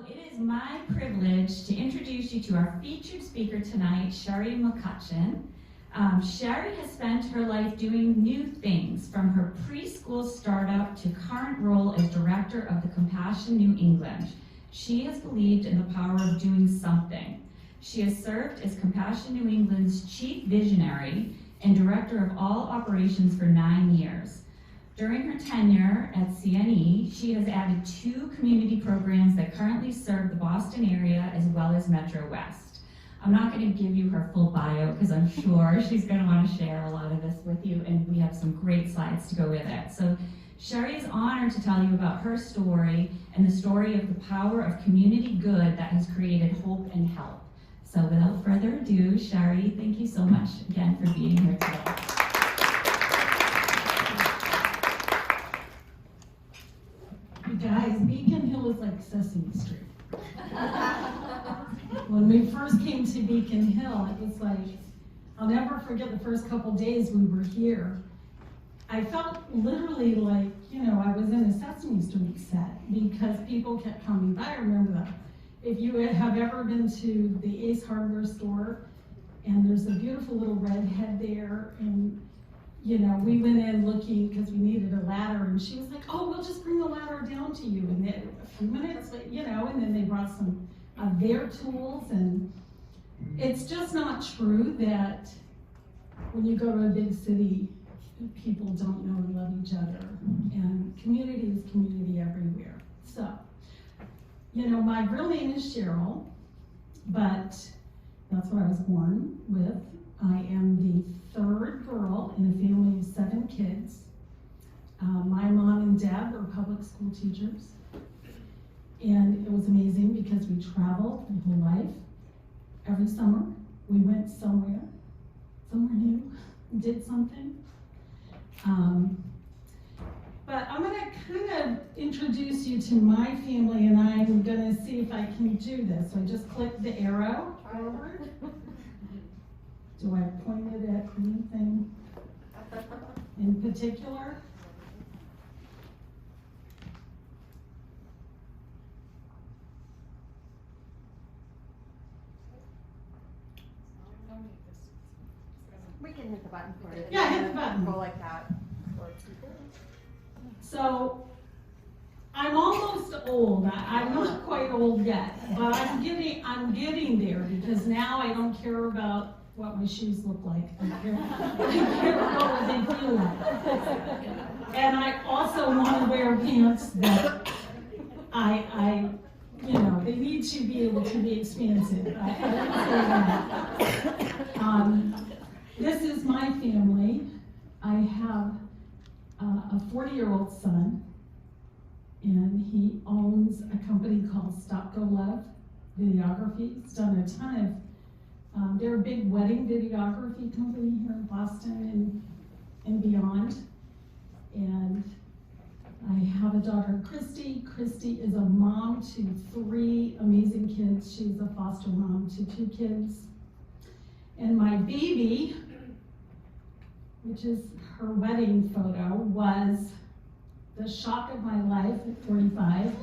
It is my privilege to introduce you to our featured speaker tonight, Cheri McCutchen. Cheri has spent her life doing new things, from her preschool startup to current role as director of the Compassion New England. She has believed in the power of doing something. She has served as Compassion New England's chief visionary and director of all operations for 9 years. During her tenure at CNE, she has added 2 community programs that currently serve the Boston area as well as Metro West. I'm not going to give you her full bio because I'm sure she's going to want to share a lot of this with you, and we have some great slides to go with it. So Cheri is honored to tell you about her story and the story of the power of community good that has created hope and help. So without further ado, Cheri, thank you so much again for being here today. You guys, Beacon Hill is like Sesame Street. When we first came to Beacon Hill, it was like, I'll never forget the first couple days we were here. I felt literally like, I was in a Sesame Street set because people kept coming by. I remember that. If you have ever been to the Ace Hardware store, and there's a beautiful little redhead there, and we went in looking because we needed a ladder, and she was like, "Oh, we'll just bring the ladder down to you." And then a few minutes, and then they brought some of their tools. And it's just not true that when you go to a big city, people don't know and love each other. And community is community everywhere. So, my real name is Cheryl, but that's what I was born with. I am the 3rd girl in a family of 7 kids. My mom and dad were public school teachers, and it was amazing because we traveled my whole life. Every summer, we went somewhere new, did something. But I'm going to kind of introduce you to my family, and I'm going to see if I can do this. So I just click the arrow forward. Do I point it at anything in particular? We can hit the button for it. Yeah, hit the button. Go like that. So, I'm almost old. I'm not quite old yet, but I'm getting there because now I don't care about what my shoes look like. I care about what they feel like. And I also want to wear pants that they need to be able to be expansive. I didn't say that. This is my family. I have a 40-year-old son, and he owns a company called Stop Go Love Videography. He's done a ton of, they're a big wedding videography company here in Boston and beyond. And I have a daughter, Christy. Christy is a mom to 3 amazing kids. She's a foster mom to 2 kids. And my baby, which is her wedding photo, was the shock of my life at 45.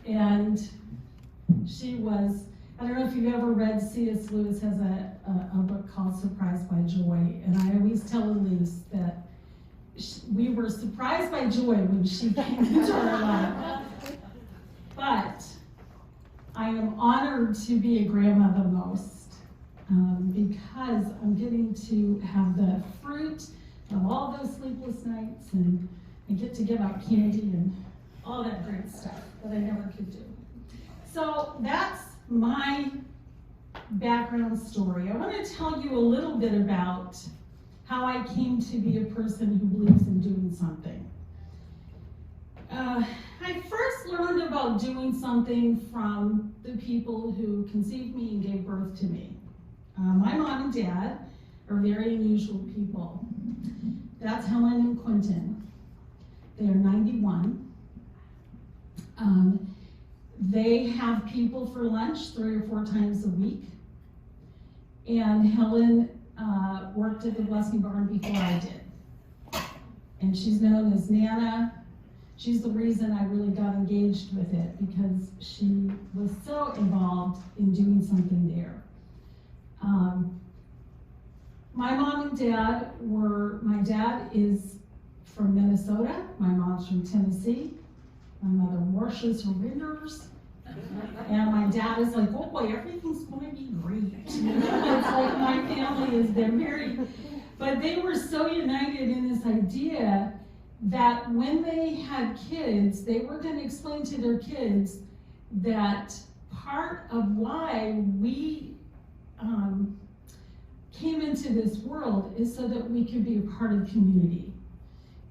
And she was, I don't know if you've ever read, C.S. Lewis has a book called Surprised by Joy. And I always tell Elise that we were surprised by joy when she came into our life. But I am honored to be a grandma the most. Because I'm getting to have the fruit of all those sleepless nights, and I get to give out candy and all that great stuff that I never could do. So that's my background story. I want to tell you a little bit about how I came to be a person who believes in doing something. I first learned about doing something from the people who conceived me and gave birth to me. My mom and dad are very unusual people. That's Helen and Quentin. They are 91. They have people for lunch 3 or 4 times a week. And Helen worked at the Blessing Barn before I did. And she's known as Nana. she's the reason I really got engaged with it, because she was so involved in doing something there. My mom and dad my dad is from Minnesota, my mom's from Tennessee, my mother washes her windows, and my dad is like, oh boy, everything's gonna be great. It's like my family is, they're married. But they were so united in this idea that when they had kids, they were gonna explain to their kids that part of why we came into this world is so that we could be a part of community.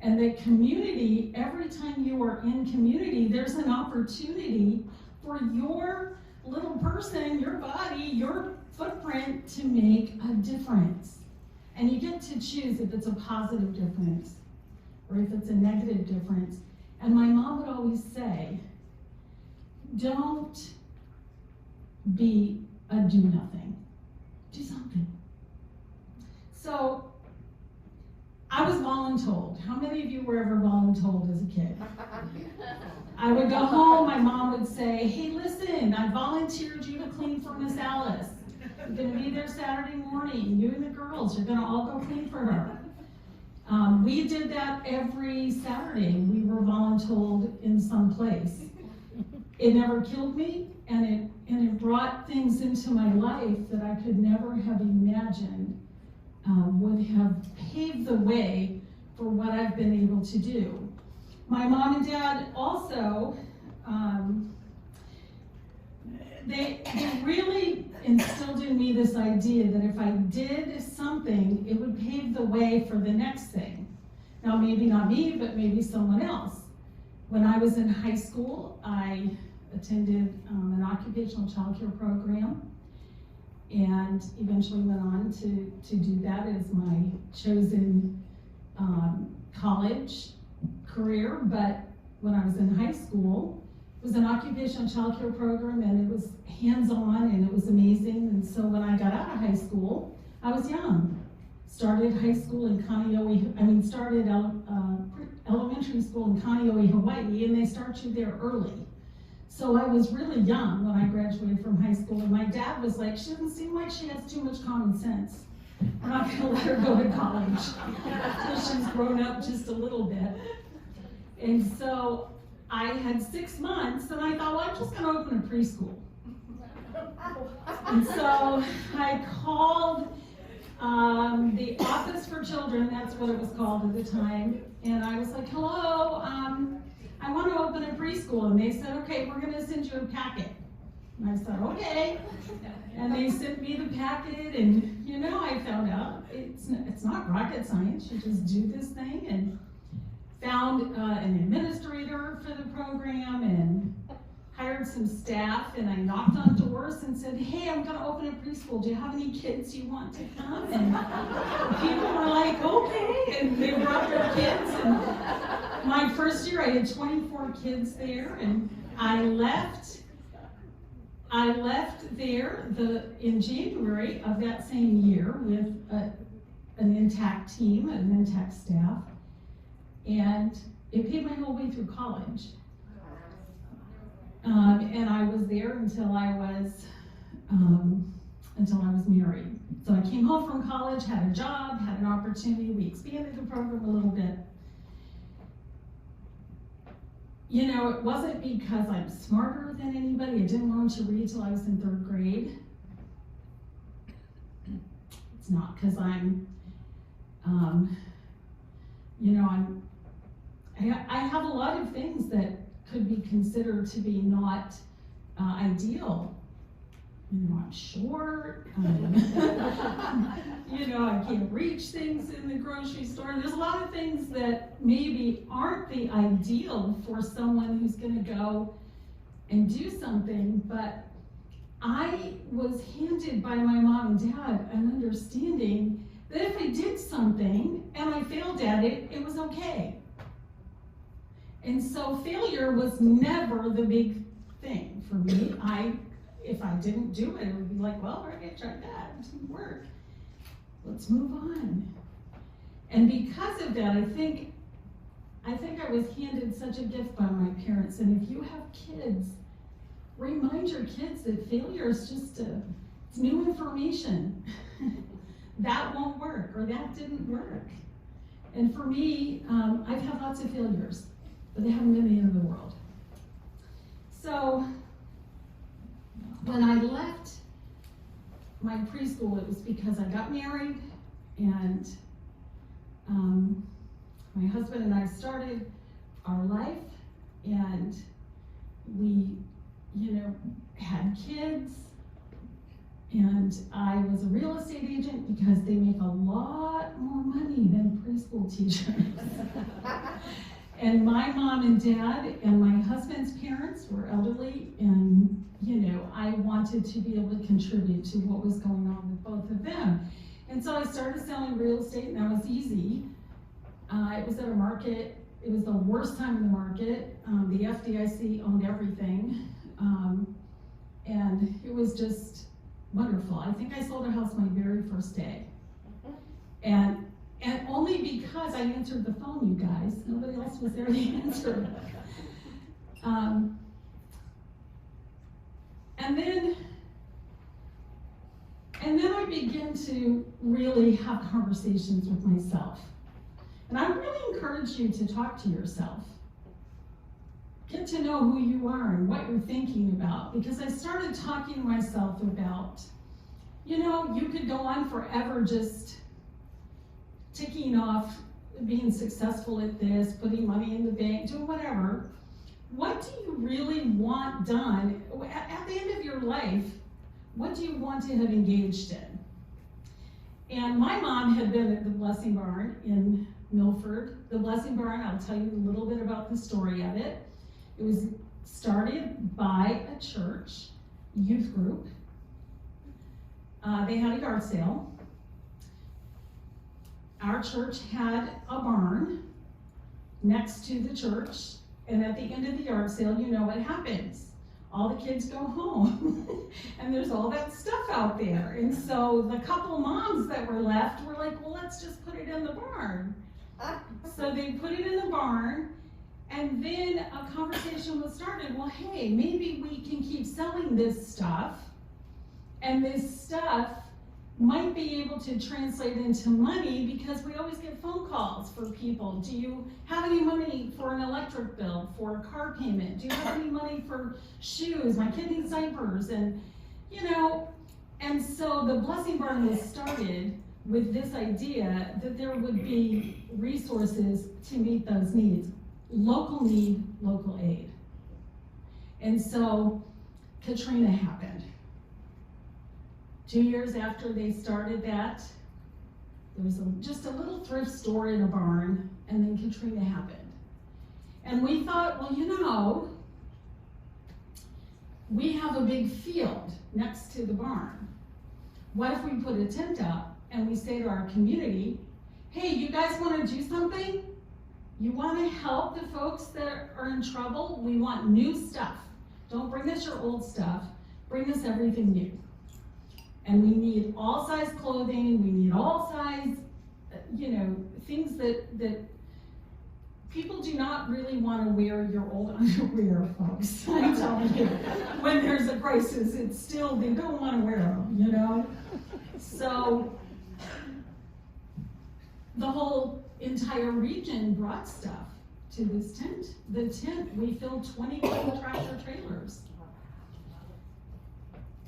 And that community, every time you are in community, there's an opportunity for your little person, your body, your footprint to make a difference. And you get to choose if it's a positive difference or if it's a negative difference. And my mom would always say, don't be a do-nothing. Do something. So, I was voluntold. How many of you were ever voluntold as a kid? I would go home, my mom would say, hey, listen, I volunteered you to clean for Miss Alice. You're gonna be there Saturday morning. You and the girls, you're gonna all go clean for her. We did that every Saturday. We were voluntold in some place. It never killed me, and it brought things into my life that I could never have imagined would have paved the way for what I've been able to do. My mom and dad also, they really instilled in me this idea that if I did something, it would pave the way for the next thing. Now, maybe not me, but maybe someone else. When I was in high school, I attended an occupational child care program, and eventually went on to do that as my chosen college career. But when I was in high school, it was an occupational child care program, and it was hands-on, and it was amazing. And so when I got out of high school, I was young. Started high school in started elementary school in Kaneohe, Hawaii, and they start you there early. So I was really young when I graduated from high school, and my dad was like, she doesn't seem like she has too much common sense. We're not gonna let her go to college until she's grown up just a little bit. And so I had 6 months, and I thought, well, I'm just gonna open a preschool. And so I called the Office for Children, that's what it was called at the time, and I was like, hello, I want to open a preschool. And they said, okay, we're going to send you a packet. And I said, okay. And they sent me the packet, and I found out it's not rocket science. You just do this thing, and found an administrator for the program, and hired some staff, and I knocked on doors and said, hey, I'm gonna open a preschool. Do you have any kids you want to come? And people were like, okay, and they brought their kids. And my first year, I had 24 kids there, and I left there in January of that same year with an intact team, an intact staff, and it paid my whole way through college. And I was there until I was married. So I came home from college, had a job, had an opportunity. We expanded the program a little bit. It wasn't because I'm smarter than anybody. I didn't learn to read till I was in 3rd grade. It's not because I have a lot of things that could be considered to be not ideal. I'm short, I can't reach things in the grocery store. There's a lot of things that maybe aren't the ideal for someone who's gonna go and do something, but I was handed by my mom and dad an understanding that if I did something and I failed at it, it was okay. And so failure was never the big thing for me. If I didn't do it, it would be like, well, I tried that, it didn't work. Let's move on. And because of that, I I think I was handed such a gift by my parents, and if you have kids, remind your kids that failure is just it's new information. That won't work, or that didn't work. And for me, I've had lots of failures, but they haven't been the end of the world. So when I left my preschool, it was because I got married, and my husband and I started our life, and we, had kids, and I was a real estate agent because they make a lot more money than preschool teachers. And my mom and dad and my husband's parents were elderly, and I wanted to be able to contribute to what was going on with both of them. And so I started selling real estate, and that was easy. It was at a market, it was the worst time in the market. The FDIC owned everything, and it was just wonderful. I think I sold a house my very first day. And only because I answered the phone, you guys. Nobody else was there to answer. And then I began to really have conversations with myself. And I really encourage you to talk to yourself. Get to know who you are and what you're thinking about. Because I started talking to myself about, you could go on forever just ticking off being successful at this, putting money in the bank, doing whatever. What do you really want done at the end of your life? What do you want to have engaged in? And my mom had been at the Blessing Barn in Milford. The Blessing Barn, I'll tell you a little bit about the story of it. It was started by a church youth group. They had a yard sale. Our church had a barn next to the church, and at the end of the yard sale, you know what happens. All the kids go home, and there's all that stuff out there. And so the couple moms that were left were like, well, let's just put it in the barn. So they put it in the barn, and then a conversation was started. Well, hey, maybe we can keep selling this stuff, and this stuff might be able to translate into money, because we always get phone calls for people. Do you have any money for an electric bill, for a car payment? Do you have any money for shoes? My kid needs diapers. And and so the Blessing Barn was started with this idea that there would be resources to meet those needs. Local need, local aid. And so Katrina happened. 2 years after they started that, there was just a little thrift store in a barn, and then Katrina happened. And we thought, well, we have a big field next to the barn. What if we put a tent up and we say to our community, hey, you guys want to do something? You want to help the folks that are in trouble? We want new stuff. Don't bring us your old stuff. Bring us everything new. And we need all size clothing, we need all size, things that people do not really want to wear your old underwear, folks. I'm telling you, when there's a crisis, they don't want to wear them, So the whole entire region brought stuff to this tent. The tent, we filled 21 tractor trailers.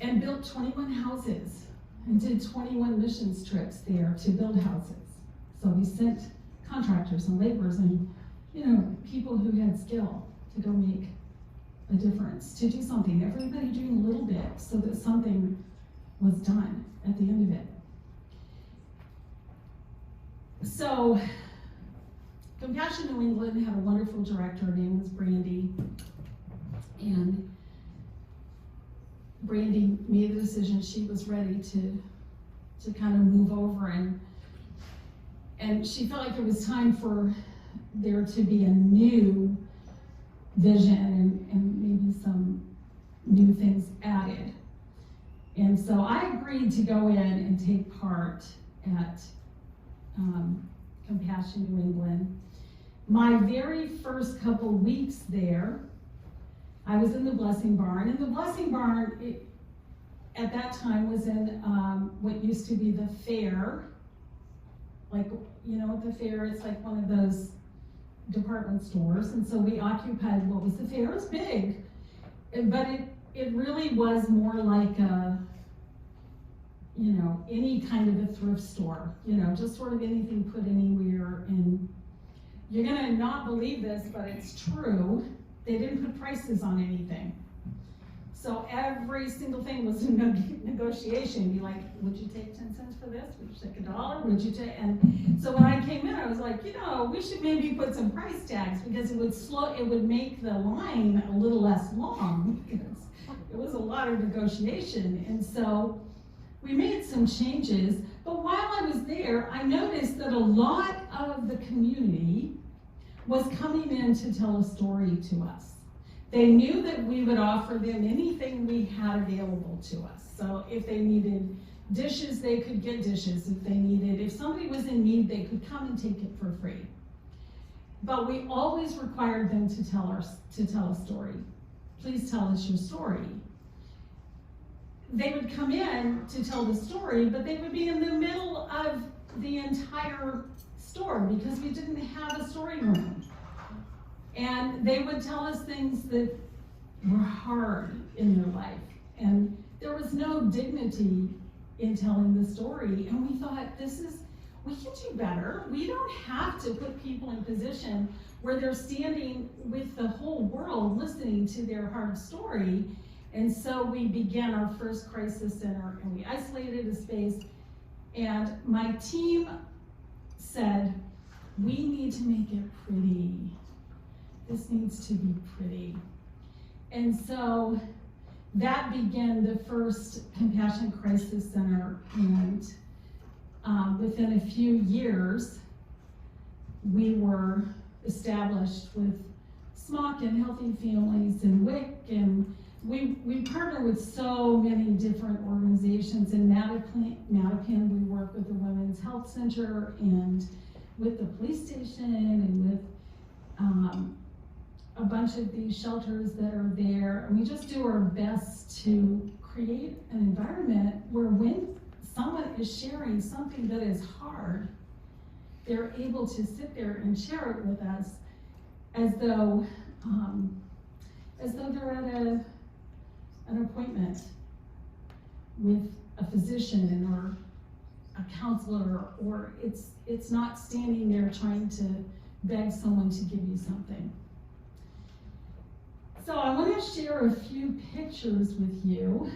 And built 21 houses and did 21 missions trips there to build houses. So we sent contractors and laborers and people who had skill to go make a difference, to do something. Everybody doing a little bit so that something was done at the end of it. So Compassion New England had a wonderful director. Her name was Brandy. And Brandy made the decision she was ready to kind of move over, and she felt like it was time for there to be a new vision and maybe some new things added. And so I agreed to go in and take part at Compassion New England. My very first couple weeks there, I was in the Blessing Barn, and the Blessing Barn at that time was in what used to be the fair. Like, you know, at the fair, it's like one of those department stores, and so we occupied what was the fair. It was big, but it really was more like a, you know, any kind of a thrift store, you know, just sort of anything put anywhere. And you're gonna not believe this, but it's true. They didn't put prices on anything. So every single thing was a negotiation. You'd be like, would you take 10 cents for this? Would you take $1? Would you take, and so when I came in, I was like, you know, we should maybe put some price tags, because it would make the line a little less long, because it was a lot of negotiation. And so we made some changes, but while I was there, I noticed that a lot of the community was coming in to tell a story to us. They knew that we would offer them anything we had available to us. So if they needed dishes, they could get dishes. If somebody was in need, they could come and take it for free. But we always required them to tell a story. Please tell us your story. They would come in to tell the story, but they would be in the middle of the entire store because we didn't have a story room. And they would tell us things that were hard in their life. And there was no dignity in telling the story. And we thought, we can do better. We don't have to put people in a position where they're standing with the whole world listening to their hard story. And so we began our first crisis center, and we isolated a space. And my team said, we need to make it pretty. This needs to be pretty. And so that began the first Compassion Crisis Center, and within a few years, we were established with SMOC and Healthy Families and WIC, and we partner with so many different organizations. In Mattapan, we work with the Women's Health Center and with the police station and with a bunch of these shelters that are there. And we just do our best to create an environment where when someone is sharing something that is hard, they're able to sit there and share it with us as though they're at an appointment with a physician or a counselor, or it's not standing there trying to beg someone to give you something. So I want to share a few pictures with you.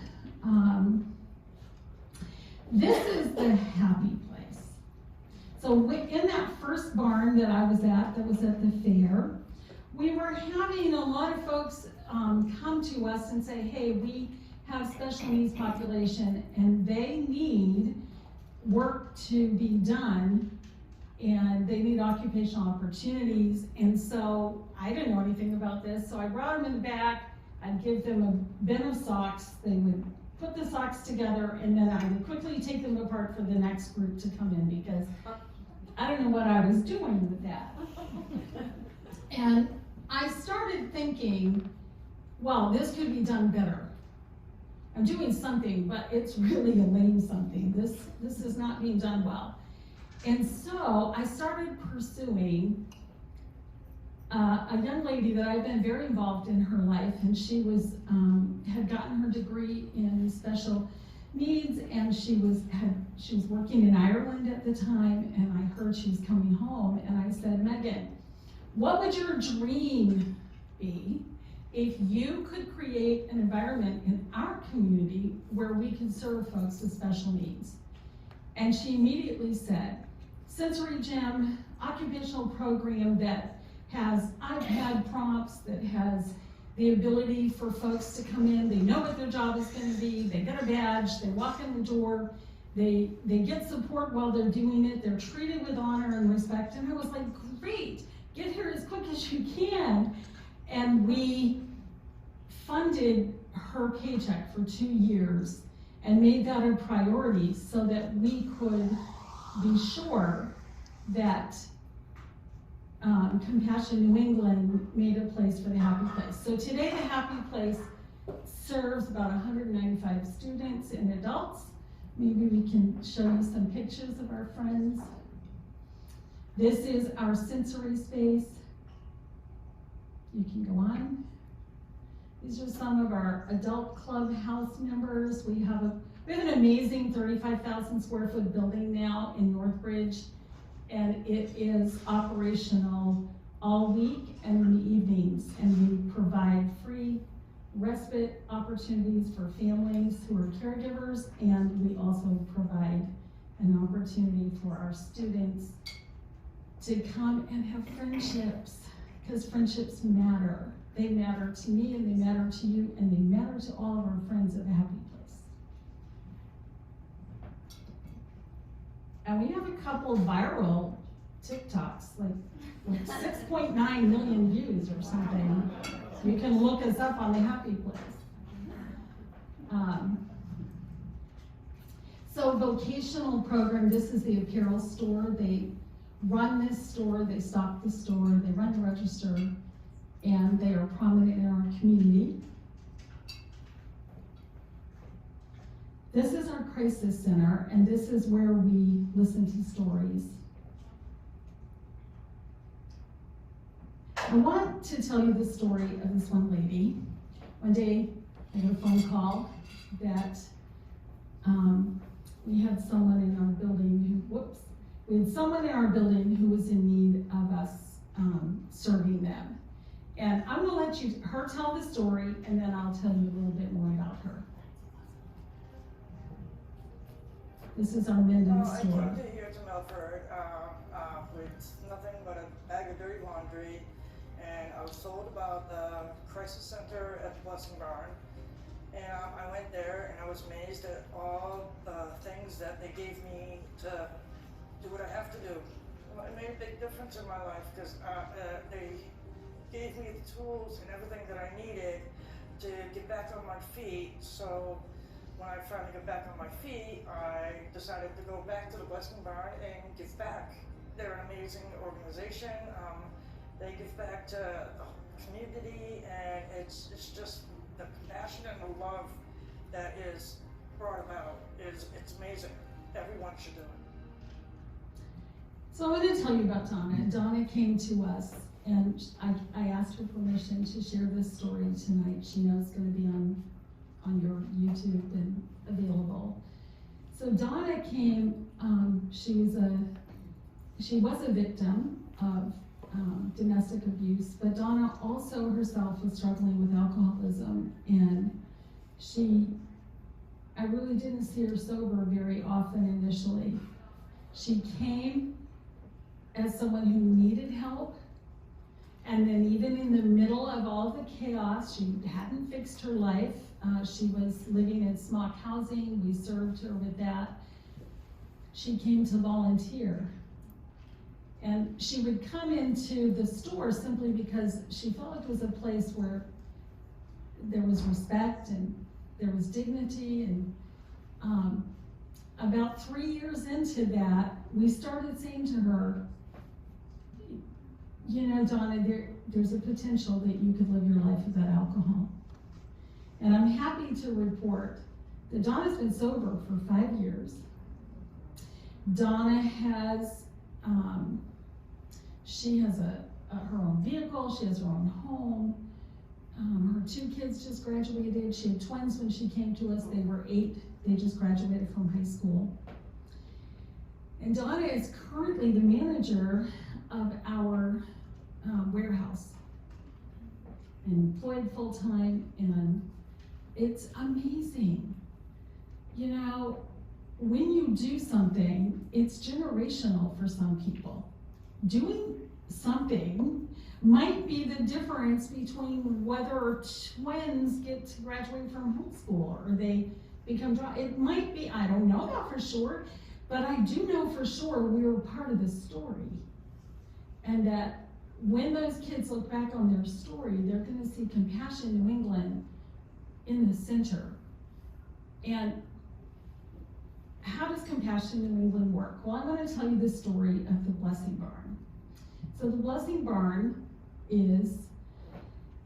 This is the happy place. So in that first barn that I was at, that was at the fair, we were having a lot of folks come to us and say, hey, we have special needs population and they need work to be done and they need occupational opportunities. And so I didn't know anything about this, so I brought them in the back. I'd give them a bin of socks. They would put the socks together, and then I would quickly take them apart for the next group to come in, because I don't know what I was doing with that. And I started thinking, well, this could be done better. I'm doing something, but it's really a lame something. This is not being done well. And so I started pursuing a young lady that I've been very involved in her life, and she was had gotten her degree in special needs, and she was working in Ireland at the time, and I heard she was coming home, and I said, Megan, what would your dream be if you could create an environment in our community where we could serve folks with special needs? And she immediately said, sensory gym, occupational program that has iPad prompts, that has the ability for folks to come in, they know what their job is going to be, they get a badge, they walk in the door, they get support while they're doing it, they're treated with honor and respect. And I was like, great, get here as quick as you can. And we funded her paycheck for 2 years and made that a priority so that we could be sure that Compassion New England made a place for the Happy Place. So today the Happy Place serves about 195 students and adults. Maybe we can show you some pictures of our friends. This is our sensory space. You can go on. These are some of our adult clubhouse members. We have an amazing 35,000 square foot building now in Northbridge, and it is operational all week and in the evenings, and we provide free respite opportunities for families who are caregivers, and we also provide an opportunity for our students to come and have friendships, because friendships matter. They matter to me, and they matter to you, and they matter to all of our friends at the Happy Place. And we have a couple viral TikToks, like 6.9 million views or something. You can look us up on the Happy Place. So vocational program, this is the apparel store. They run this store, they stock the store, they run the register, and they are prominent in our community. This is our crisis center, and this is where we listen to stories. I want to tell you the story of this one lady. One day, I got a phone call that we had someone in our building who was in need of us serving them. And I'm gonna let her tell the story, and then I'll tell you a little bit more about her. This is our Minden store. I came here to Milford with nothing but a bag of dirty laundry, and I was told about the crisis center at the Blessing Barn. And I went there, and I was amazed at all the things that they gave me to do what I have to do. It made a big difference in my life, because they gave me the tools and everything that I needed to get back on my feet. So when I finally got back on my feet, I decided to go back to the Blessing Barn and give back. They're an amazing organization. They give back to the community, and it's just the compassion and the love that is brought about it's amazing. Everyone should do it. So I want to tell you about Donna. Donna came to us, and I asked her permission to share this story tonight. She knows it's going to be on your YouTube and available. So Donna came, she was a victim of domestic abuse, but Donna also herself was struggling with alcoholism, and I really didn't see her sober very often initially. She came as someone who needed help, and then even in the middle of all the chaos, she hadn't fixed her life. She was living in smock housing. We served her with that. She came to volunteer. And she would come into the store simply because she felt it was a place where there was respect and there was dignity. And about 3 years into that, we started saying to her, you know, Donna, there's a potential that you could live your life without alcohol. And I'm happy to report that Donna's been sober for 5 years. Donna has, she has her own vehicle, she has her own home. Her 2 kids just graduated. She had twins when she came to us. They were 8. They just graduated from high school. And Donna is currently the manager of our warehouse, employed full-time, and it's amazing. You know, when you do something, it's generational for some people. Doing something might be the difference between whether twins get to graduate from high school or they become, it might be, I don't know that for sure, but I do know for sure we were part of the story. And that when those kids look back on their story, they're going to see Compassion New England in the center. And how does Compassion New England work? Well, I'm going to tell you the story of the Blessing Barn. So the Blessing Barn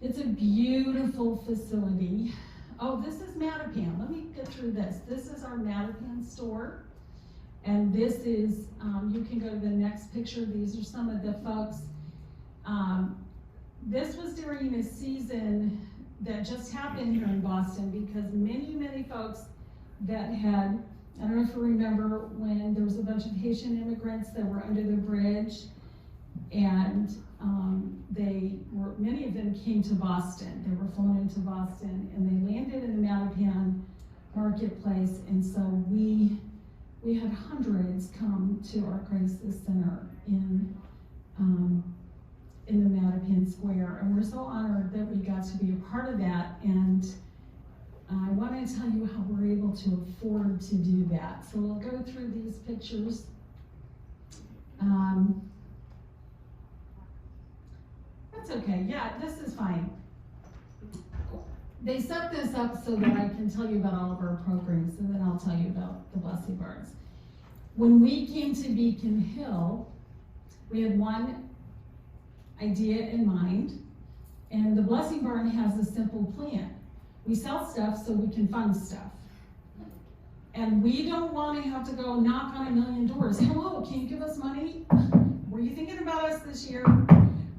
it's a beautiful facility. Oh, this is Mattapan. Let me get through this. This is our Mattapan store. And this is, you can go to the next picture. These are some of the folks. This was during a season that just happened here in Boston because many folks that had, I don't know if you remember when there was a bunch of Haitian immigrants that were under the bridge, and many of them came to Boston. They were flown into Boston, and they landed in the Mattapan marketplace, and so we had hundreds come to our crisis center in the Mattapan Square, and we're so honored that we got to be a part of that. And I want to tell you how we're able to afford to do that. So we'll go through these pictures. That's okay. Yeah, this is fine. They set this up so that I can tell you about all of our programs, and then I'll tell you about the Blessing Barns. When we came to Beacon Hill, we had one idea in mind, and the Blessing Barn has a simple plan. We sell stuff so we can fund stuff. And we don't want to have to go knock on 1,000,000 doors. Hello, can you give us money? Were you thinking about us this year?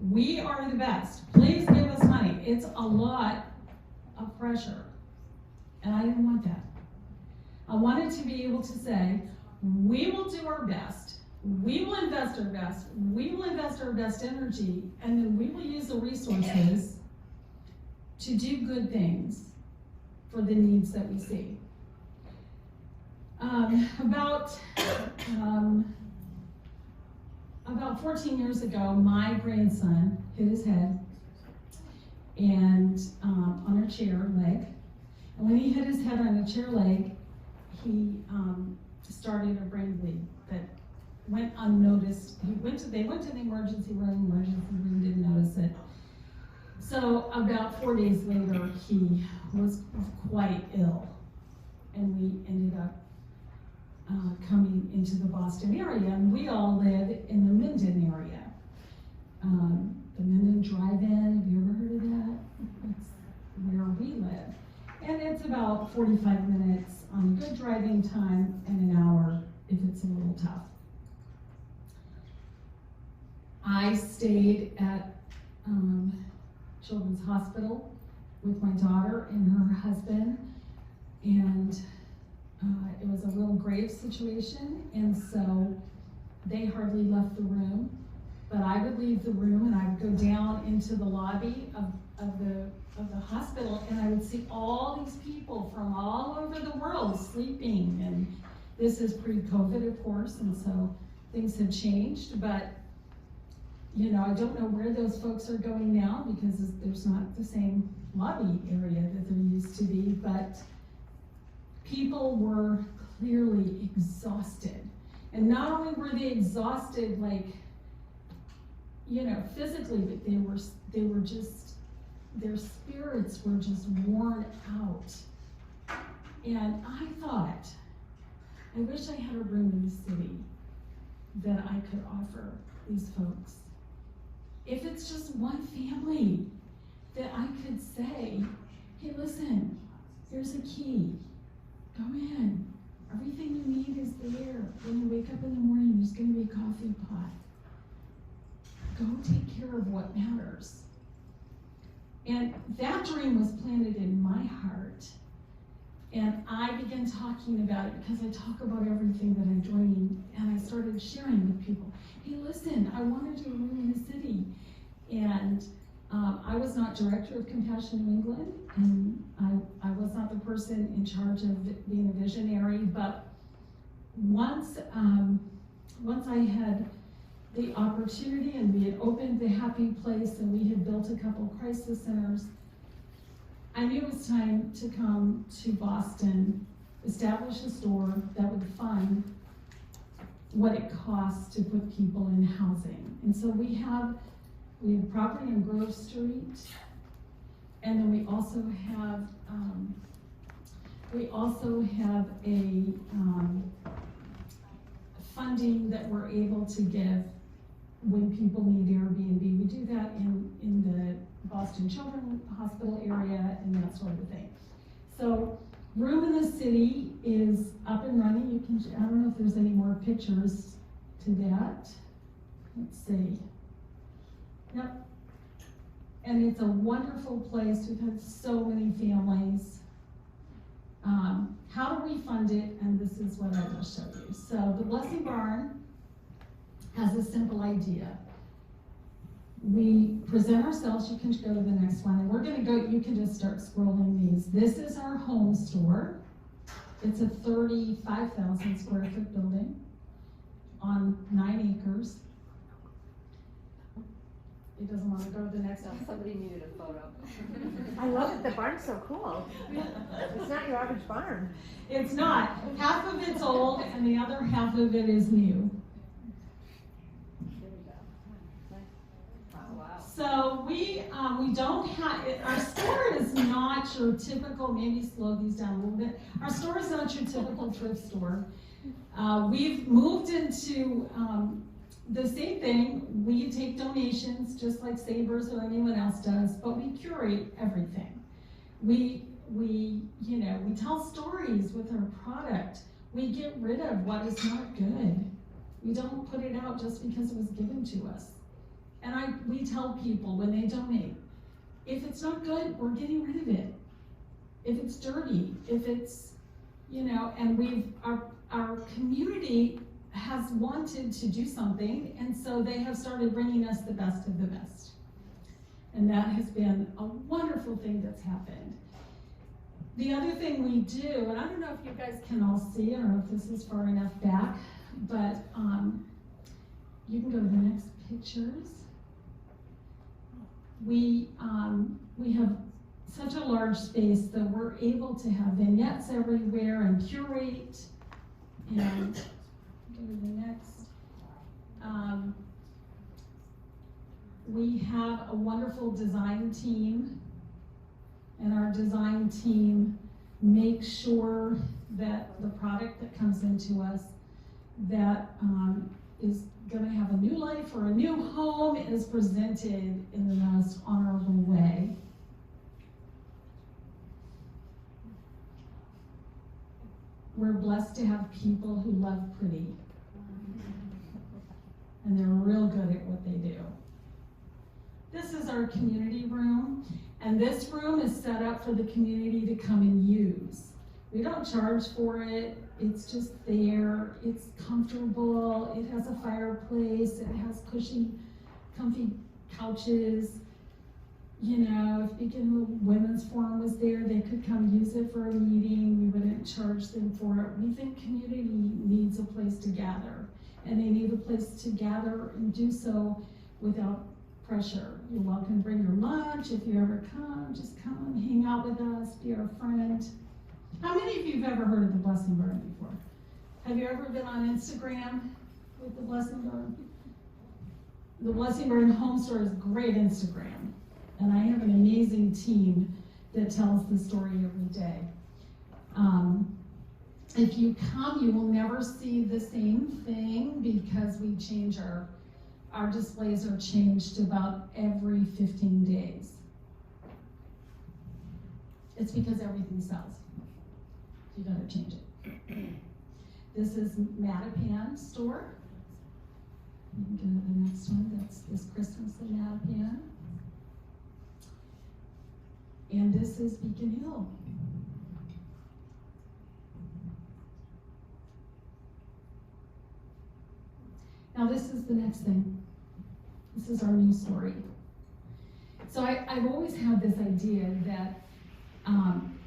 We are the best. Please give us money. It's a lot of pressure. And I didn't want that. I wanted to be able to say, we will do our best. We will invest our best. We will invest our best energy, and then we will use the resources to do good things for the needs that we see. About 14 years ago, my grandson hit his head and on a chair leg. And when he hit his head on a chair leg, he started a brain bleed that went unnoticed. They went to the emergency room, didn't notice it. So about 4 days later, he was quite ill, and we ended up coming into the Boston area, and we all live in the Minden area. The Minden Drive-In, have you ever heard of that? That's where we live. And it's about 45 minutes on good driving time and an hour if it's a little tough. I stayed at Children's Hospital with my daughter and her husband, and it was a real grave situation, and so they hardly left the room. But I would leave the room and I would go down into the lobby of the hospital, and I would see all these people from all over the world sleeping. And this is pre-COVID, of course, and so things have changed. But you know, I don't know where those folks are going now because there's not the same lobby area that there used to be. But people were clearly exhausted, and not only were they exhausted, like, you know, physically, but they were just, their spirits were just worn out. And I thought, I wish I had a room in the city that I could offer these folks. If it's just one family that I could say, hey, listen, here's a key. Go in. Everything you need is there. When you wake up in the morning, there's going to be a coffee pot. Go take care of what matters. And that dream was planted in my heart. And I began talking about it because I talk about everything that I dream. And I started sharing with people. Hey, listen, I want to do a room in the city. And I was not director of Compassion New England, and I was not the person in charge of being a visionary, but once I had the opportunity and we had opened the Happy Place and we had built a couple crisis centers, I knew it was time to come to Boston, establish a store that would fund what it costs to put people in housing. And so we have property on Grove Street, and then we also have a funding that we're able to give when people need Airbnb. We do that in the Boston Children's Hospital area and that sort of thing. So Room in the City is up and running. You can, I don't know if there's any more pictures to that. Let's see. Yep. And it's a wonderful place. We've had so many families. How do we fund it? And this is what I will show you. So the Blessing Barn has a simple idea. We present ourselves. You can go to the next one. And we're going to go, you can just start scrolling these. This is our home store. It's a 35,000 square foot building on 9 acres. He doesn't want to go to the next one. Somebody needed a photo. I love it, the barn's so cool. It's not your average barn. It's not. Half of it's old and the other half of it is new. There we go. Oh, wow. So we don't have, our store is not your typical, maybe slow these down a little bit. Our store is not your typical thrift store. We've moved into the same thing. We take donations just like Sabres or anyone else does, but we curate everything. We tell stories with our product. We get rid of what is not good. We don't put it out just because it was given to us. And we tell people when they donate, if it's not good, we're getting rid of it. If it's dirty, if it's, and our community has wanted to do something, and so they have started bringing us the best of the best. And that has been a wonderful thing that's happened. The other thing we do, and I don't know if you guys can all see, I don't know if this is far enough back, but you can go to the next pictures. We have such a large space that we're able to have vignettes everywhere and curate, and go to the next. We have a wonderful design team, and our design team makes sure that the product that comes into us that is going to have a new life or a new home is presented in the most honorable way. We're blessed to have people who love pretty, and they're real good at what they do. This is our community room, and this room is set up for the community to come and use. We don't charge for it. It's just there. It's comfortable. It has a fireplace. It has cushy, comfy couches. If Beacon Women's Forum was there, they could come use it for a meeting. We wouldn't charge them for it. We think community needs a place to gather, and they need a place to gather and do so without pressure. You're welcome to bring your lunch. If you ever come, just come and hang out with us, be our friend. How many of you have ever heard of the Blessing Barn before? Have you ever been on Instagram with the Blessing Barn? The Blessing Barn Home Store is great Instagram, and I have an amazing team that tells the story every day. If you come, you will never see the same thing because we change our displays are changed about every 15 days. It's because everything sells. You gotta change it. This is Mattapan store. You can go to the next one. That's this Christmas in Mattapan. And this is Beacon Hill. Now this is the next thing. This is our new story. So I've always had this idea that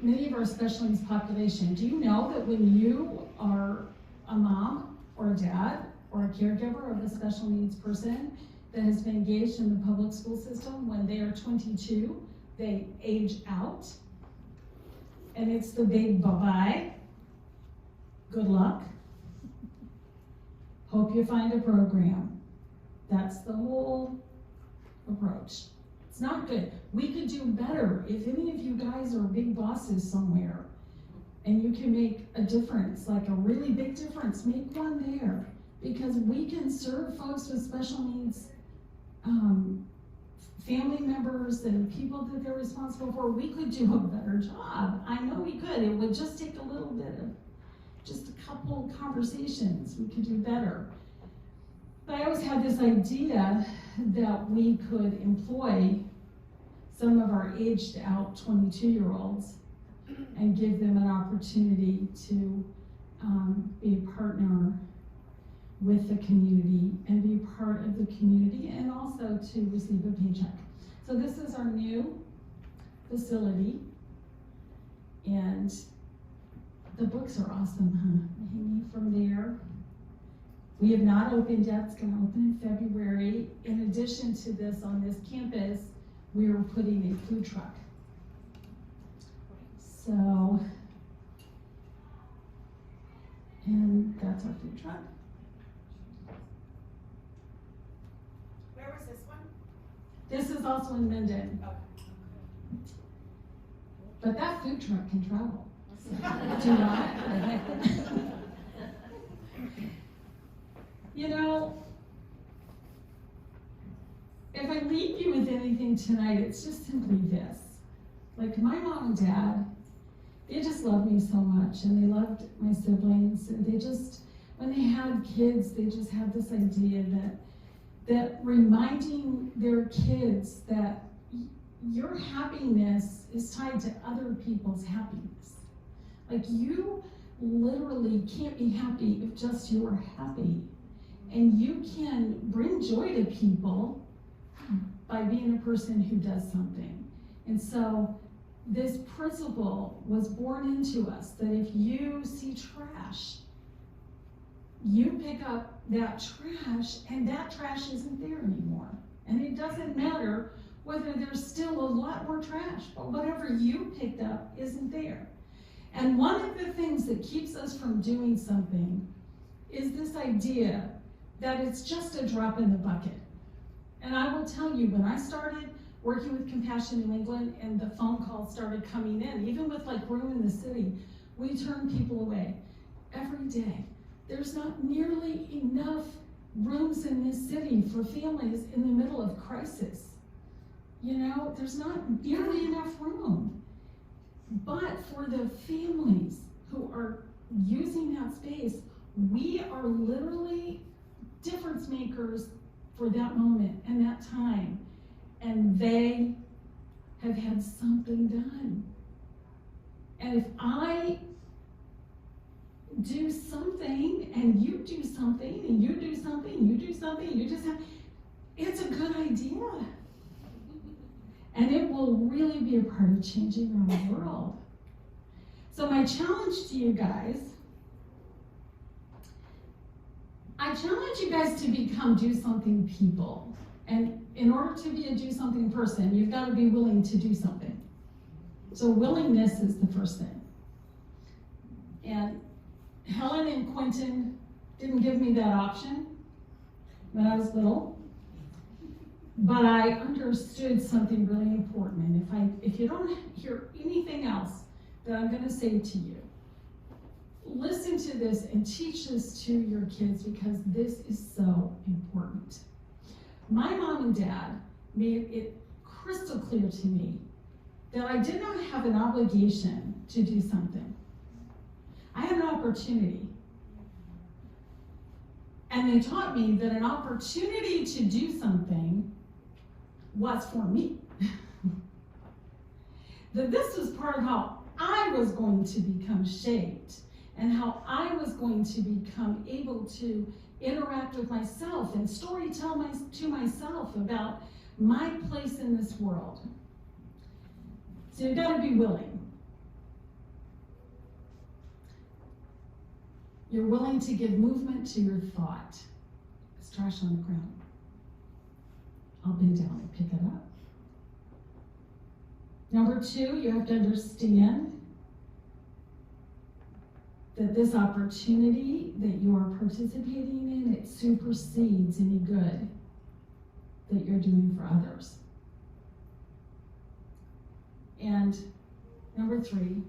many of our special needs population, do you know that when you are a mom or a dad or a caregiver of a special needs person that has been engaged in the public school system, when they are 22, they age out, and it's the big bye-bye, good luck, hope you find a program. That's the whole approach. It's not good. We could do better. If any of you guys are big bosses somewhere and you can make a difference, like a really big difference, make one there, because we can serve folks with special needs family members and people that they're responsible for, we could do a better job. I know we could. It would just take a little bit of, just a couple conversations. We could do better. But I always had this idea that we could employ some of our aged out 22-year-olds and give them an opportunity to be a partner with the community and be part of the community, and also to receive a paycheck. So this is our new facility, and the books are awesome, huh? Hanging from there. We have not opened yet. It's going to open in February. In addition to this, on this campus, we are putting a food truck. So, and that's our food truck. Where was this one? This is also in Menden. Okay. But that food truck can travel. Do not. You know, if I leave you with anything tonight, it's just simply this. Like, my mom and dad, they just loved me so much, and they loved my siblings, and they just, when they had kids, they just had this idea that reminding their kids that your happiness is tied to other people's happiness. Like, you literally can't be happy if just you are happy. And you can bring joy to people by being a person who does something. And so this principle was born into us, that if you see trash, you pick up that trash, and that trash isn't there anymore. And it doesn't matter whether there's still a lot more trash, but whatever you picked up isn't there. And one of the things that keeps us from doing something is this idea that it's just a drop in the bucket. And I will tell you, when I started working with Compassion New England and the phone calls started coming in, even with like Room in the City, we turn people away every day. There's not nearly enough rooms in this city for families in the middle of crisis. You know, there's not nearly enough room. But for the families who are using that space, we are literally difference makers for that moment and that time. And they have had something done. And if I do something, and you do something, and you do something, you do something, you just have, it's a good idea. And it will really be a part of changing our world. So my challenge to you guys, I challenge you guys to become do something people. And in order to be a do something person, you've got to be willing to do something. So willingness is the first thing. And Helen and Quentin didn't give me that option when I was little, but I understood something really important. And if you don't hear anything else that I'm going to say to you, listen to this and teach this to your kids, because this is so important. My mom and dad made it crystal clear to me that I did not have an obligation to do something. I had an opportunity. And they taught me that an opportunity to do something was for me. That this was part of how I was going to become shaped, and how I was going to become able to interact with myself and story tell to myself about my place in this world. So you've got to be willing. You're willing to give movement to your thought. It's trash on the ground. I'll bend down and pick it up. Number 2, you have to understand that this opportunity that you are participating in, it supersedes any good that you're doing for others. And number 3,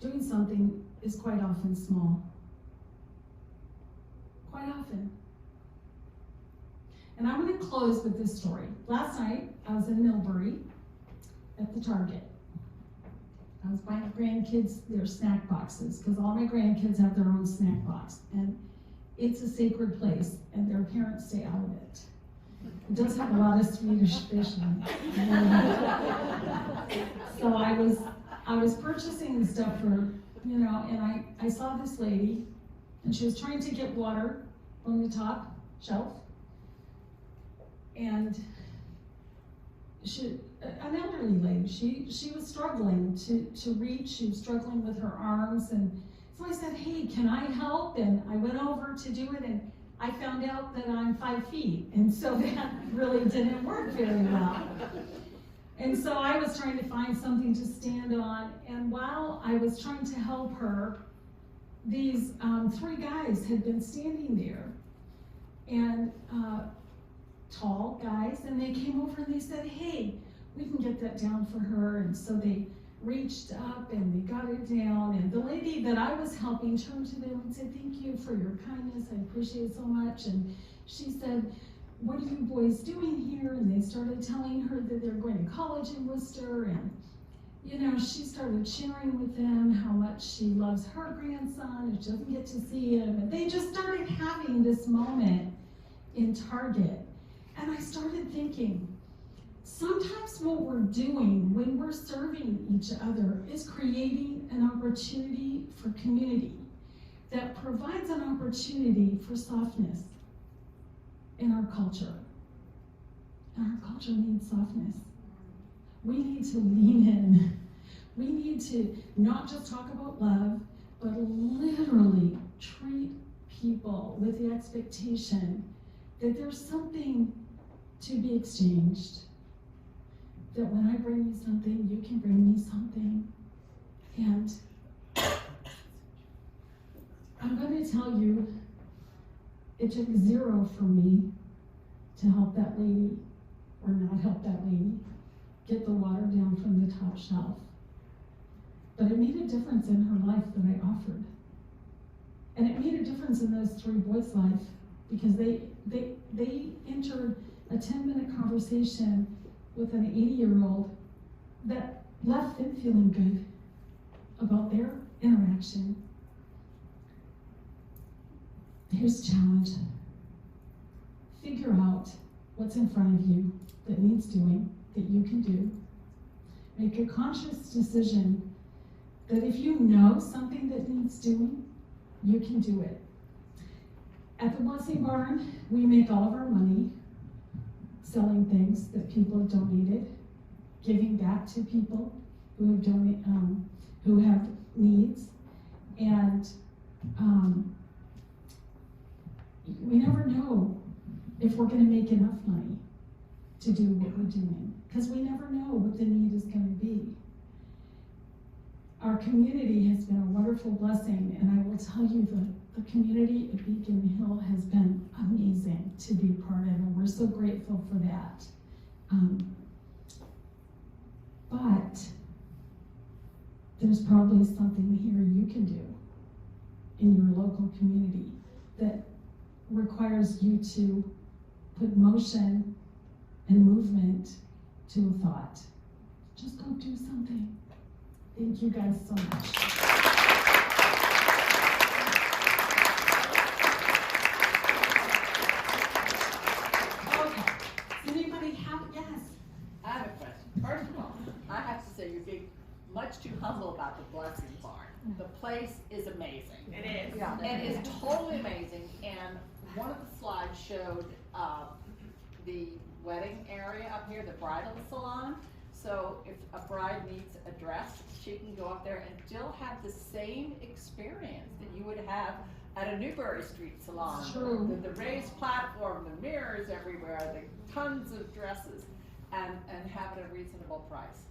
doing something is quite often small. Quite often. And I'm gonna close with this story. Last night, I was in Millbury at the Target. I was buying grandkids their snack boxes, because all my grandkids have their own snack box. And it's a sacred place, and their parents stay out of it. It does have a lot of Swedish fish in it. So I was purchasing stuff for, you know, and I saw this lady, and she was trying to get water on the top shelf. And an elderly lady, she was struggling to reach, she was struggling with her arms, and so I said, hey, can I help? And I went over to do it, and I found out that I'm 5 feet, and so that really didn't work very well. And so I was trying to find something to stand on, and while I was trying to help her, these 3 guys had been standing there, and tall guys, and they came over and they said, hey, we can get that down for her. And so they reached up and they got it down, and the lady that I was helping turned to them and said, thank you for your kindness, I appreciate it so much. And she said, what are you boys doing here? And they started telling her that they're going to college in Worcester, and you know, she started sharing with them how much she loves her grandson and she doesn't get to see him, and they just started having this moment in Target. And I started thinking, sometimes what we're doing when we're serving each other is creating an opportunity for community that provides an opportunity for softness in our culture. And our culture needs softness. We need to lean in. We need to not just talk about love, but literally treat people with the expectation that there's something to be exchanged. That when I bring you something, you can bring me something. And I'm going to tell you, it took 0 for me to help that lady, or not help that lady, get the water down from the top shelf. But it made a difference in her life that I offered. And it made a difference in those 3 boys' life, because they entered a 10-minute conversation with an 80-year-old that left them feeling good about their interaction. Here's the challenge. Figure out what's in front of you that needs doing, that you can do. Make a conscious decision that if you know something that needs doing, you can do it. At the Blessing Barn, we make all of our money selling things that people have donated, giving back to people who have who have needs, and we never know if we're going to make enough money to do what we're doing, because we never know what the need is going to be. Our community has been a wonderful blessing, and I will tell you the community at Beacon Hill has been amazing to be part of, and we're so grateful for that. But there's probably something here you can do in your local community that requires you to put motion and movement to a thought. Just go do something. Thank you guys so much. Okay, does anybody have, yes? I have a question. First of all, I have to say you're being much too humble about the Blessing Barn. The place is amazing. It is. Yeah. It is totally amazing, and one of the slides showed the wedding area up here, the bridal salon. So if a bride needs a dress, she can go up there and still have the same experience that you would have at a Newbury Street salon. True. The raised platform, the mirrors everywhere, the tons of dresses, and have it at a reasonable price.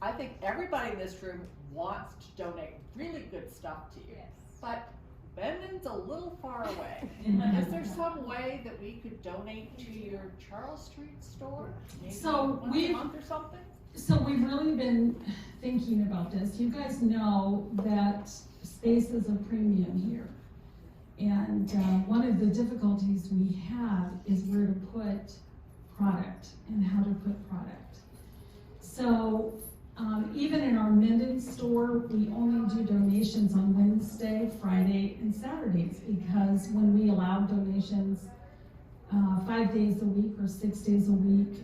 I think everybody in this room wants to donate really good stuff to you. Yes. But Bendon's a little far away. Is there some way that we could donate to your Charles Street store? Maybe So once a month or something? So we've really been thinking about this. You guys know that space is a premium here. And one of the difficulties we have is where to put product and how to put product. So even in our Minden store, we only do donations on Wednesday, Friday, and Saturdays, because when we allow donations 5 days a week or 6 days a week,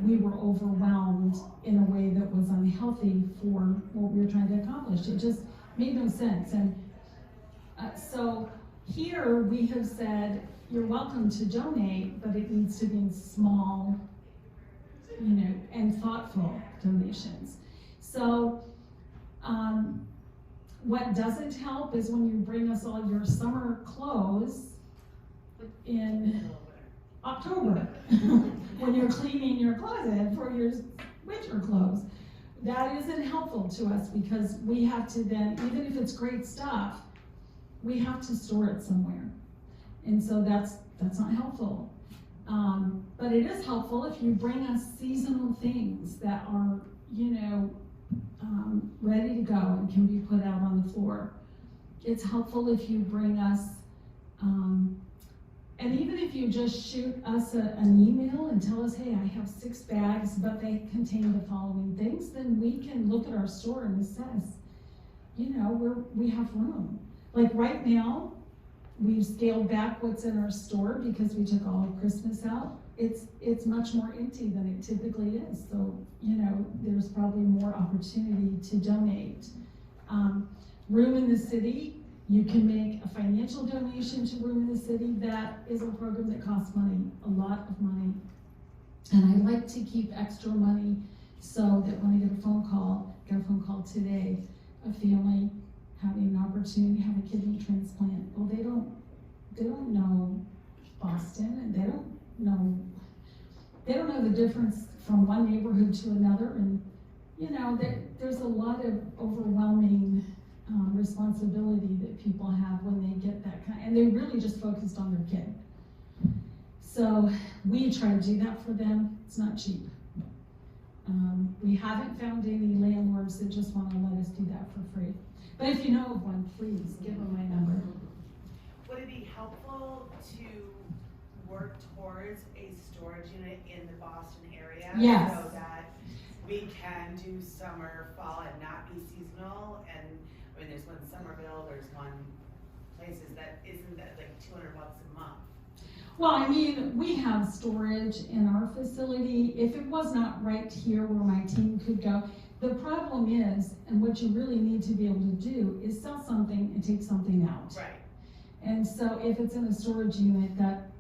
we were overwhelmed in a way that was unhealthy for what we were trying to accomplish. It just made no sense. And so here we have said, you're welcome to donate, but it needs to be in small, and thoughtful donations. So what doesn't help is when you bring us all your summer clothes in October, when you're cleaning your closet for your winter clothes. That isn't helpful to us, because we have to then, even if it's great stuff, we have to store it somewhere. And so that's not helpful. But it is helpful if you bring us seasonal things that are, ready to go and can be put out on the floor. It's helpful if you bring us, and even if you just shoot us an email and tell us, hey, I have 6 bags, but they contain the following things, then we can look at our store and assess, we have room. Like right now, we've scaled back what's in our store because we took all of Christmas out. It's much more empty than it typically is. So, there's probably more opportunity to donate. Room in the City, you can make a financial donation to Room in the City. That is a program that costs money, a lot of money. And I like to keep extra money so that when I get a phone call today, a family having an opportunity to have a kidney transplant. Well, they don't know Boston, and they don't know the difference from one neighborhood to another. And there's a lot of overwhelming responsibility that people have when they get that kind, and they really just focused on their kid. So we try to do that for them. It's not cheap. We haven't found any landlords that just want to let us do that for free. But if you know of one, please give them my number. Would it be helpful to work towards a storage unit in the Boston area? Yes. So that we can do summer, fall, and not be seasonal? And there's one Somerville, there's one places that isn't that like $200 a month. Well, we have storage in our facility. If it was not right here where my team could go, the problem is, and what you really need to be able to do, is sell something and take something out. Right. And so if it's in a storage unit, that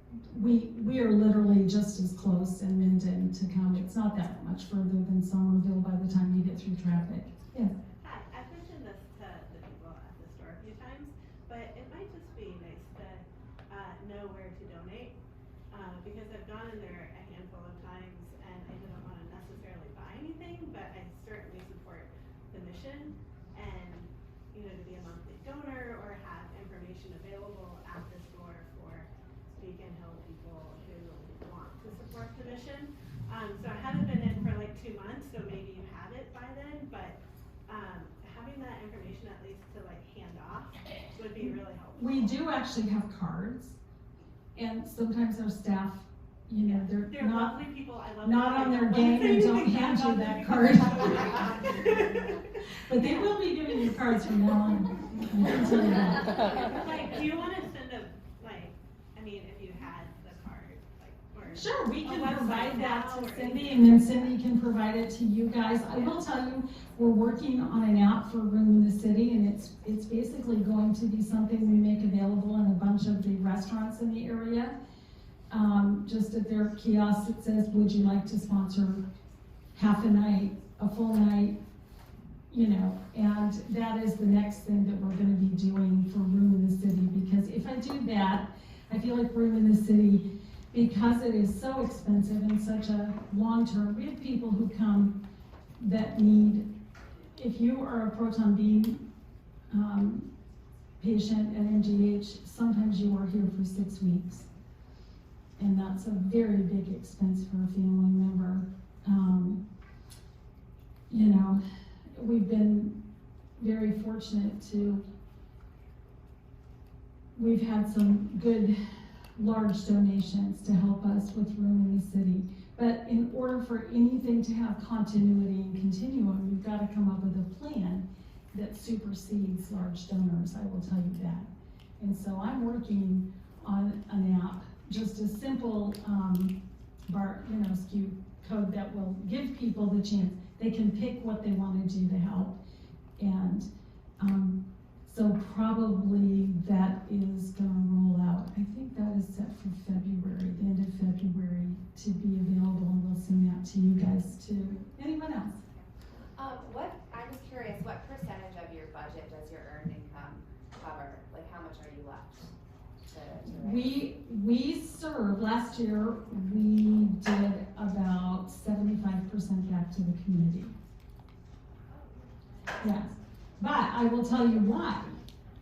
we are literally just as close in Minden to come. It's not that much further than Somerville by the time you get through traffic. Yeah. Hi, I've mentioned this to the people at the store a few times, but it might just be nice to know where to donate, because I've gone in there a handful of times and I didn't want to necessarily buy anything, but I certainly support the mission, and to be a monthly donor or have information available at the store for Beacon Hill people who want to support the mission. So I haven't been in for like 2 months, so maybe you have it by then, but having that information at least to like hand off would be really helpful. We do actually have cards, and sometimes our staff, they're not lovely people. I love not on their game and don't hand you that card. But they will be giving you cards from now on. I can tell you that. Like, do you want to send if you had the card, or Sure, we can website provide that now to or Cindy, anything. and then Cindy can provide it to you guys. I will tell you, we're working on an app for Room in the City, and it's basically going to be something we make available in a bunch of the restaurants in the area. Just at their kiosks, it says, would you like to sponsor half a night, a full night, and that is the next thing that we're gonna be doing for Room in the City, because if I do that, I feel like Room in the City, because it is so expensive and such a long term, we have people who come that need, if you are a proton beam patient at MGH, sometimes you are here for 6 weeks. And that's a very big expense for a family member. We've been very fortunate to we've had some good, large donations to help us with room in the city. But in order for anything to have continuity and continuum, you've got to come up with a plan that supersedes large donors, I will tell you that. And so I'm working on an app, just a simple SKU code that will give people the chance. They can pick what they want to do to help. And so probably that is going to roll out. I think that is set for February, the end of February, to be available, and we'll send that to you guys too. Anyone else? I'm just curious, what percentage of your budget does your earned income cover? Like, how much are you left to raise? We serve, last year, we did about 75% back to the community. Yes, but I will tell you why.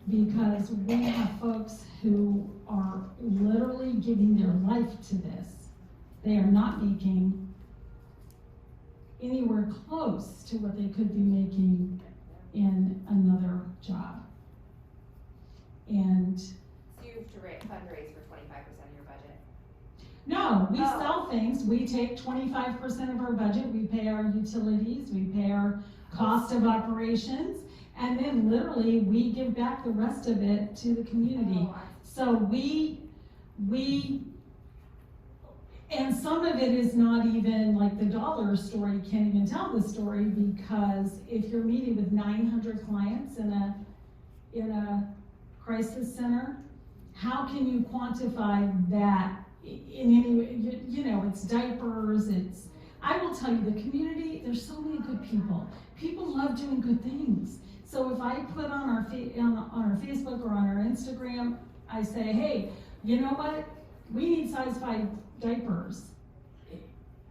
Because we have folks who are literally giving their life to this. They are not making anywhere close to what they could be making in another job. And So you have to fundraise for 25% of your budget? no, we sell things. We take 25% of our budget. We pay our utilities. We pay our cost of operations. And then literally we give back the rest of it to the community. So and some of it is not even like the dollar story, can't even tell the story, because if you're meeting with 900 clients in a crisis center, how can you quantify that in any way? You know, it's diapers, I will tell you, the community, there's so many good people. People love doing good things. So if I put on our Facebook or on our Instagram, I say, hey, you know what? We need size 5 diapers.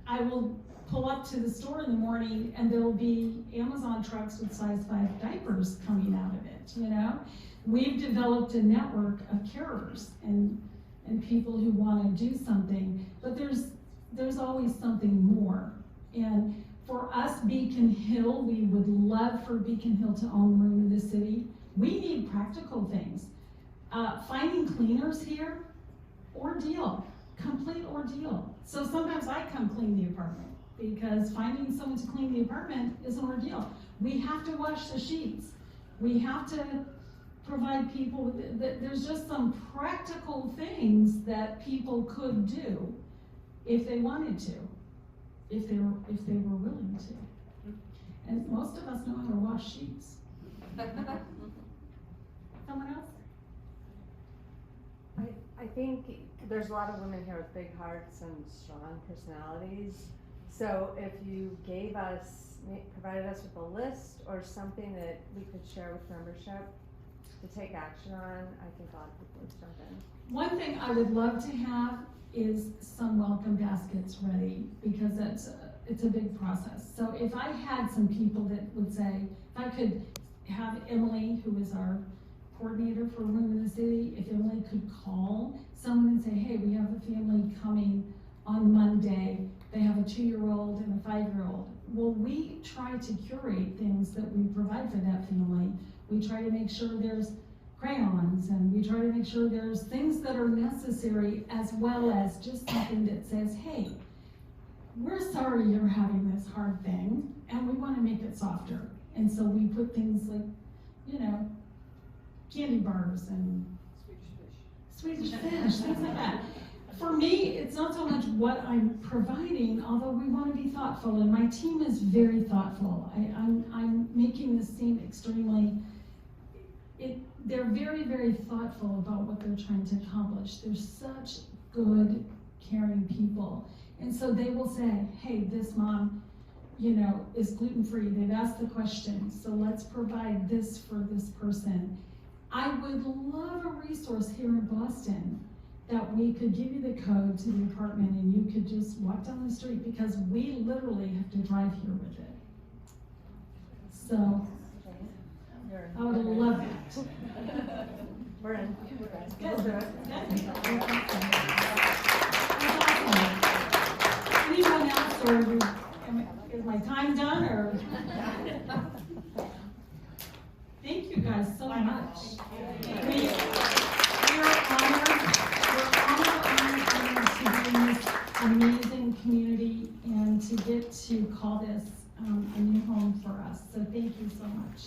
I will pull up to the store in the morning and there'll be Amazon trucks with size 5 diapers coming out of it, you know? We've developed a network of carers and people who want to do something, but there's always something more. And for us, Beacon Hill, we would love for Beacon Hill to own room in the city. We need practical things. Finding cleaners here, ordeal, complete ordeal. So sometimes I come clean the apartment because finding someone to clean the apartment is an ordeal. We have to wash the sheets. We have to provide people, there's just some practical things that people could do if they wanted to. If they were willing to. And most of us know how to wash sheets. Someone else? I think there's a lot of women here with big hearts and strong personalities. So if you provided us with a list or something that we could share with membership to take action on, I think a lot of people would jump in. One thing I would love to have is some welcome baskets ready, because it's a big process. So if I had some people that would say, if I could have Emily, who is our coordinator for Room in the City, if Emily could call someone and say, hey, we have a family coming on Monday, they have a 2-year-old and a 5-year-old. Well, we try to curate things that we provide for that family. We try to make sure there's crayons, and we try to make sure there's things that are necessary, as well as just something that says, hey, we're sorry you're having this hard thing, and we want to make it softer. And so we put things like, you know, candy bars and Swedish fish, things like that. For me, it's not so much what I'm providing, although we want to be thoughtful, and my team is very thoughtful. I'm making this seem extremely, they're very, very thoughtful about what they're trying to accomplish. They're such good, caring people. And so they will say, hey, this mom, you know, is gluten-free. They've asked the question, so let's provide this for this person. I would love a resource here in Boston that we could give you the code to the apartment and you could just walk down the street, because we literally have to drive here with it. So I would love that. We're in. Good. Anyone else, or is my time done, or? Thank you guys so much. We to be in this amazing community and to get to call this a new home for us. So thank you so much.